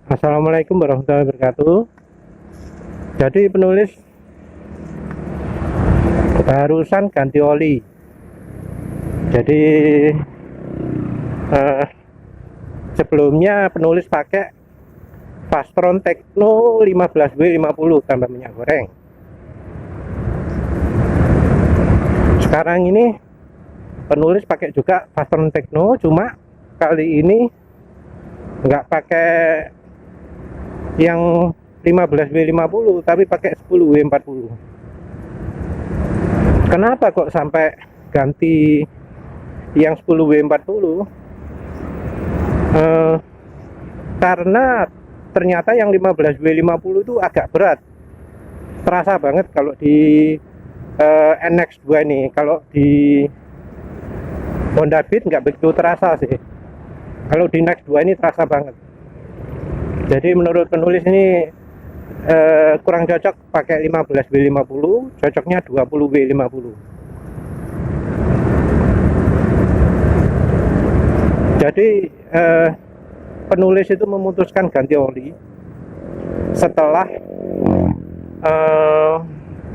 Assalamualaikum warahmatullahi wabarakatuh. Jadi penulis barusan ganti oli. Jadi eh, sebelumnya penulis pakai Fastron Tekno 15W50 tambah minyak goreng. Sekarang ini penulis pakai juga Fastron Tekno, cuma kali ini nggak pakai yang 15W50 tapi pakai 10W40. Kenapa kok sampai ganti yang 10W40? Karena ternyata yang 15W50 itu agak berat, terasa banget kalau di NX2 ini. Kalau di Honda Beat nggak begitu terasa sih, kalau di NX2 ini terasa banget. Jadi menurut penulis ini kurang cocok pakai 15W50, cocoknya 20W50. Jadi penulis itu memutuskan ganti oli setelah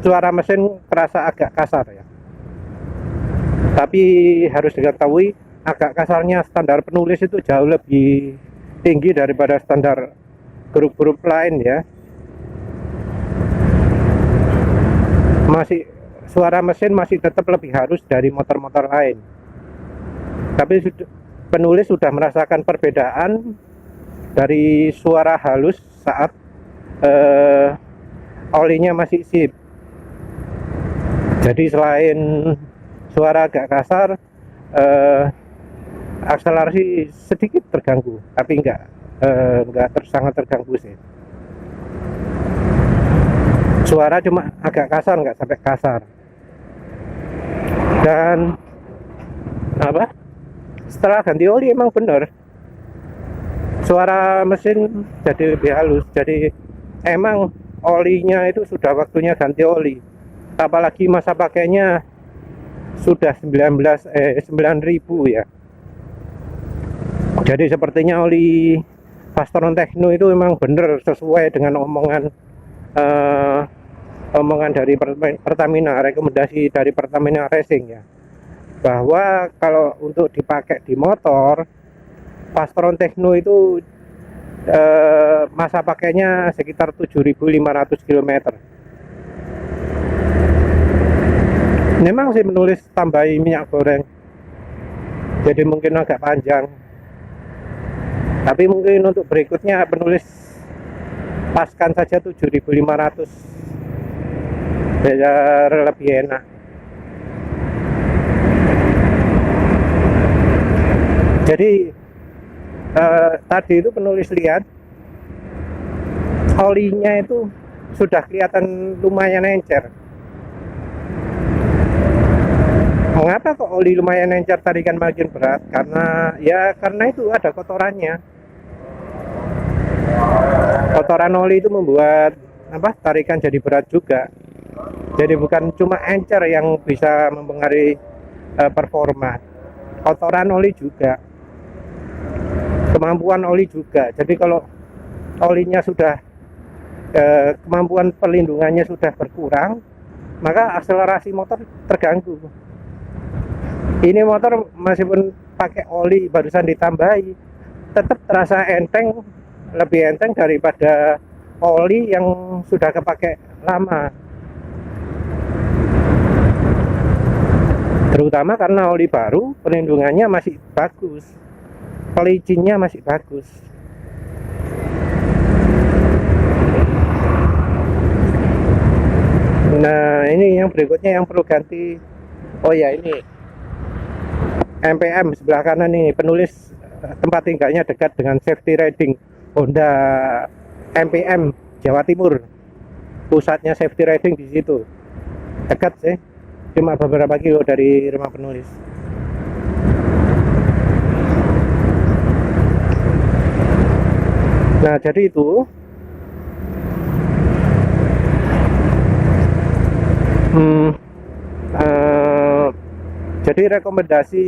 suara mesin terasa agak kasar ya. Tapi harus diketahui agak kasarnya standar penulis itu jauh lebih tinggi daripada standar grup-grup lain ya. Masih suara mesin masih tetap lebih halus dari motor-motor lain. Tapi penulis sudah merasakan perbedaan dari suara halus saat olinya masih sip. Jadi selain suara agak kasar, akselerasi sedikit terganggu, tapi enggak sangat terganggu sih. Suara cuma agak kasar, nggak sampai kasar. Dan setelah ganti oli emang bener suara mesin jadi lebih halus. Jadi emang olinya itu sudah waktunya ganti oli, apalagi masa pakainya sudah 9.000 ya. Jadi sepertinya oli Fastron Tekno itu memang bener sesuai dengan omongan dari Pertamina, rekomendasi dari Pertamina Racing ya, bahwa kalau untuk dipakai di motor Fastron Tekno itu masa pakainya sekitar 7.500 km. Memang sih menulis tambahi minyak goreng, jadi mungkin agak panjang. Tapi mungkin untuk berikutnya penulis paskan saja 7.500 biar lebih enak. Jadi tadi itu penulis lihat olinya itu sudah kelihatan lumayan encer. Mengapa kok oli lumayan encer, tarikan makin berat? Karena itu ada kotorannya. Kotoran oli itu membuat tarikan jadi berat juga. Jadi bukan cuma encer yang bisa mempengaruhi performa, kotoran oli juga, kemampuan oli juga. Jadi kalau olinya sudah kemampuan perlindungannya sudah berkurang, maka akselerasi motor terganggu. Ini motor meskipun pakai oli barusan ditambahi, tetap terasa enteng, lebih enteng daripada oli yang sudah kepake lama. Terutama karena oli baru, perlindungannya masih bagus, pelicinnya masih bagus. Nah, ini yang berikutnya yang perlu ganti. Oh ya, ini MPM sebelah kanan nih, penulis tempat tinggalnya dekat dengan safety riding Honda MPM Jawa Timur. Pusatnya safety riding di situ. Dekat sih, cuma beberapa kilo dari rumah penulis. Nah, jadi itu jadi rekomendasi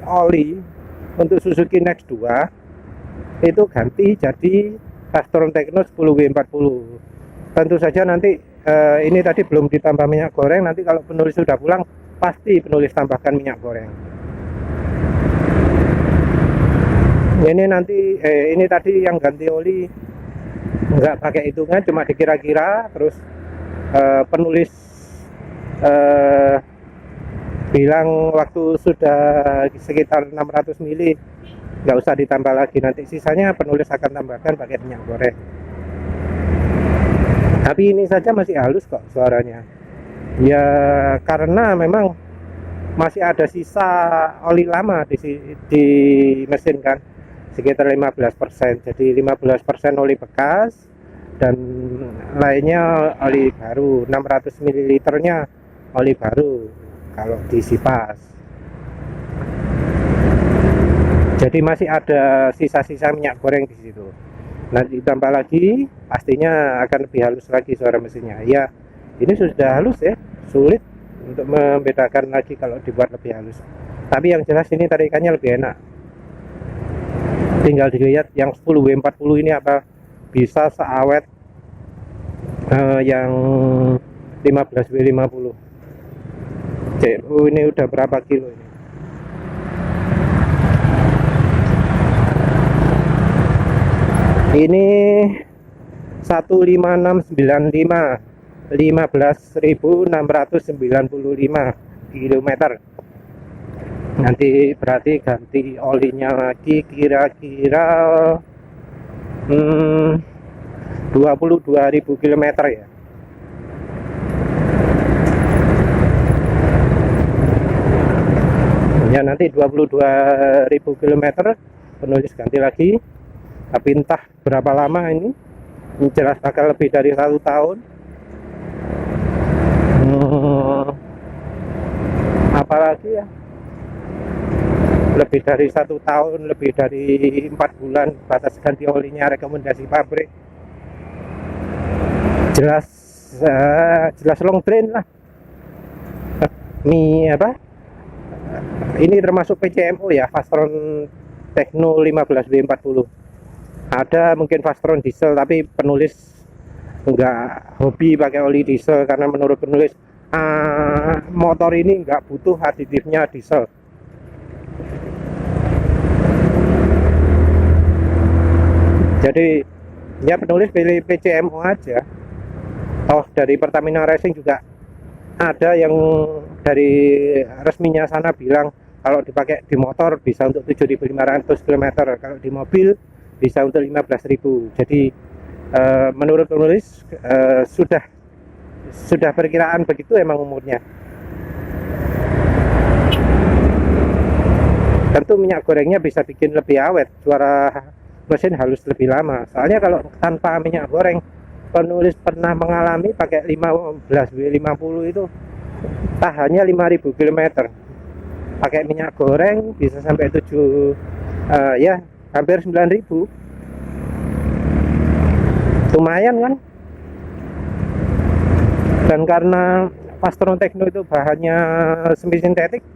oli untuk Suzuki Next 2 itu ganti jadi Fastron Techno 10W40. Tentu saja nanti ini tadi belum ditambah minyak goreng, nanti kalau penulis sudah pulang pasti penulis tambahkan minyak goreng. Ini nanti ini tadi yang ganti oli nggak pakai hitungan, cuma dikira-kira, terus penulis bilang waktu sudah sekitar 600 mili nggak usah ditambah lagi, nanti sisanya penulis akan tambahkan pakai minyak goreng. Tapi ini saja masih halus kok suaranya ya, karena memang masih ada sisa oli lama di mesin kan, sekitar 15%. Jadi 15% oli bekas dan lainnya oli baru. 600 ml nya oli baru kalau diisi pas. Jadi masih ada sisa-sisa minyak goreng di situ. Nanti ditambah lagi pastinya akan lebih halus lagi suara mesinnya. Ya, ini sudah halus ya, sulit untuk membedakan lagi kalau dibuat lebih halus. Tapi yang jelas ini tarikannya lebih enak. Tinggal dilihat yang 10W40 ini apa bisa seawet yang 15W50. Ini udah berapa kilo ini? Ini 15695 15.695 km. Nanti berarti ganti olinya lagi kira-kira 22.000 km ya. Ya nanti 22.000 km penulis ganti lagi. Tapi entah berapa lama ini jelas bakal lebih dari 1 tahun. Apalagi ya, lebih dari 1 tahun, lebih dari 4 bulan batas ganti olinya, rekomendasi pabrik. Jelas long drain lah. Ini apa? Ini termasuk PCMO ya, Fastron Techno 15W40. Ada mungkin Fastron diesel, tapi penulis enggak hobi pakai oli diesel karena menurut penulis motor ini enggak butuh aditifnya diesel. Jadi ya penulis pilih PCMO aja. Oh, dari Pertamina Racing juga ada yang dari resminya sana bilang kalau dipakai di motor bisa untuk 7.500 km, kalau di mobil bisa untuk 15.000. Jadi menurut penulis sudah perkiraan begitu emang umurnya. Tentu minyak gorengnya bisa bikin lebih awet, suara mesin halus lebih lama. Soalnya kalau tanpa minyak goreng, penulis pernah mengalami pakai 15W50 itu tahannya 5.000 km. Pakai minyak goreng bisa sampai 7 ya hampir 9.000. Lumayan kan? Dan karena Fastron Techno itu bahannya semi sintetik,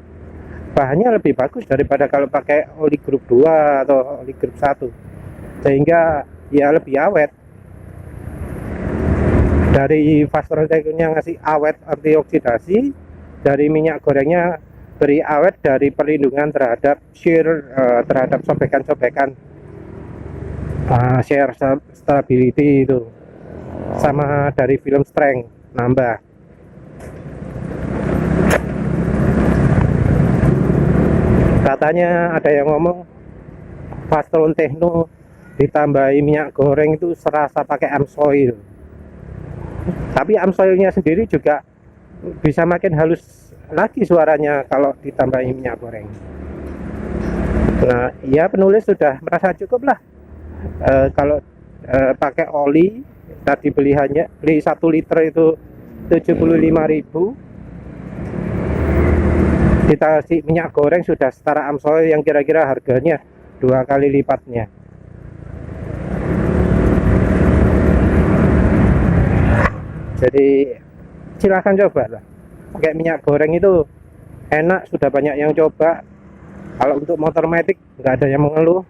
bahannya lebih bagus daripada kalau pakai oli grup 2 atau oli grup 1, sehingga ya lebih awet. Dari Fastron Techno yang ngasih awet anti oksidasi, dari minyak gorengnya beri awet dari perlindungan terhadap shear, terhadap sobekan-sobekan, shear stability itu, sama dari film strength nambah. Katanya ada yang ngomong Fastron Techno ditambahi minyak goreng itu serasa pakai AMSOIL, tapi AMSOILnya sendiri juga bisa makin halus lagi suaranya kalau ditambahi minyak goreng. Nah ya penulis sudah merasa cukup lah. Kalau pakai oli tadi beli 1 liter itu 75.000, kita kasih minyak goreng sudah setara AMSOIL yang kira-kira harganya 2 kali lipatnya. Jadi silahkan coba lah. Pakai minyak goreng itu enak, sudah banyak yang coba. Kalau untuk motor matic nggak ada yang mengeluh.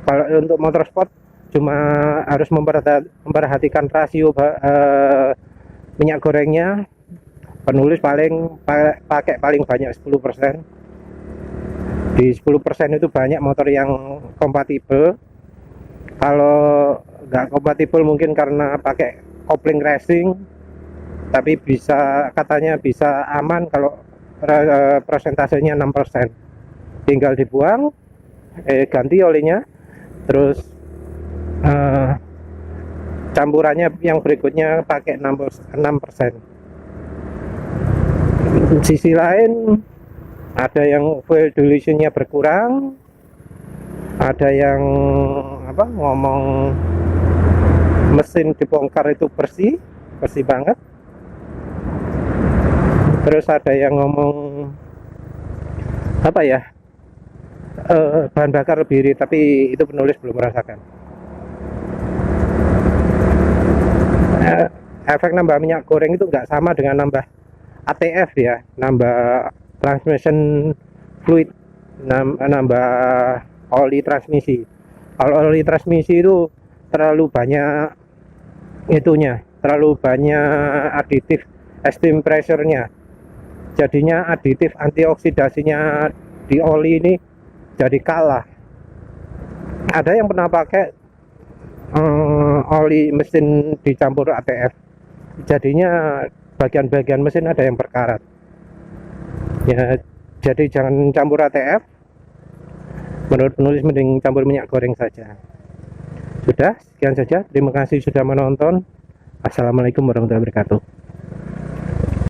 Kalau untuk motor sport cuma harus memperhatikan rasio minyak gorengnya. Penulis paling pakai paling banyak 10%. Di 10% itu banyak motor yang kompatibel. Kalau nggak kompatibel mungkin karena pakai kopling racing, tapi katanya bisa aman kalau persentasenya 6%. Tinggal dibuang, ganti olinya, terus campurannya yang berikutnya pakai 6%. Sisi lain ada yang fuel dilutionnya berkurang, ada yang ngomong mesin dibongkar itu bersih banget, terus ada yang ngomong bahan bakar lebih irit, tapi itu penulis belum merasakan. Efek nambah minyak goreng itu nggak sama dengan nambah ATF ya, nambah transmission fluid, nambah oli transmisi. Kalau oli transmisi itu terlalu banyak terlalu banyak aditif steam pressure-nya, jadinya aditif antioksidasinya di oli ini jadi kalah. Ada yang pernah pakai oli mesin dicampur ATF, jadinya bagian-bagian mesin ada yang berkarat ya. Jadi jangan campur ATF, menurut penulis mending campur minyak goreng saja. Sudah, sekian saja, terima kasih sudah menonton. Assalamualaikum warahmatullahi wabarakatuh.